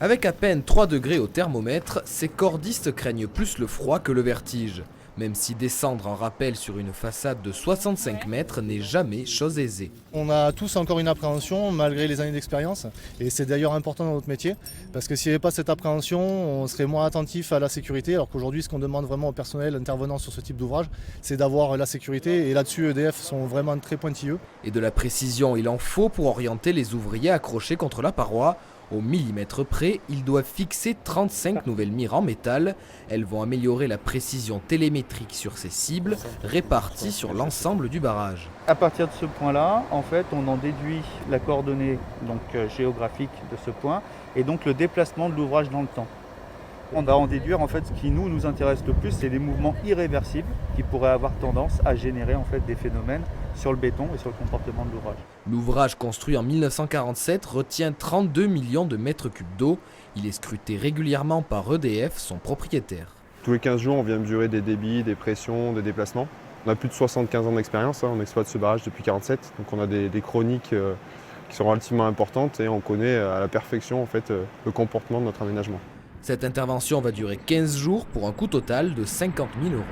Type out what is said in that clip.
Avec à peine 3 degrés au thermomètre, ces cordistes craignent plus le froid que le vertige. Même si descendre en rappel sur une façade de 65 mètres n'est jamais chose aisée. On a tous encore une appréhension malgré les années d'expérience et c'est d'ailleurs important dans notre métier parce que s'il n'y avait pas cette appréhension, on serait moins attentif à la sécurité alors qu'aujourd'hui ce qu'on demande vraiment au personnel intervenant sur ce type d'ouvrage, c'est d'avoir la sécurité et là-dessus EDF sont vraiment très pointilleux. Et de la précision, il en faut pour orienter les ouvriers accrochés contre la paroi. Au millimètre près, ils doivent fixer 35 nouvelles mires en métal. Elles vont améliorer la précision télémétrique sur ces cibles, réparties sur l'ensemble du barrage. À partir de ce point-là, en fait, on en déduit la coordonnée géographique de ce point et donc le déplacement de l'ouvrage dans le temps. On va en déduire en fait ce qui nous intéresse le plus, c'est les mouvements irréversibles qui pourraient avoir tendance à générer en fait des phénomènes sur le béton et sur le comportement de l'ouvrage. L'ouvrage construit en 1947 retient 32 millions de mètres cubes d'eau. Il est scruté régulièrement par EDF, son propriétaire. Tous les 15 jours, on vient mesurer des débits, des pressions, des déplacements. On a plus de 75 ans d'expérience, on exploite ce barrage depuis 1947, donc on a des chroniques qui sont relativement importantes et on connaît à la perfection en fait, le comportement de notre aménagement. Cette intervention va durer 15 jours pour un coût total de 50 000 euros.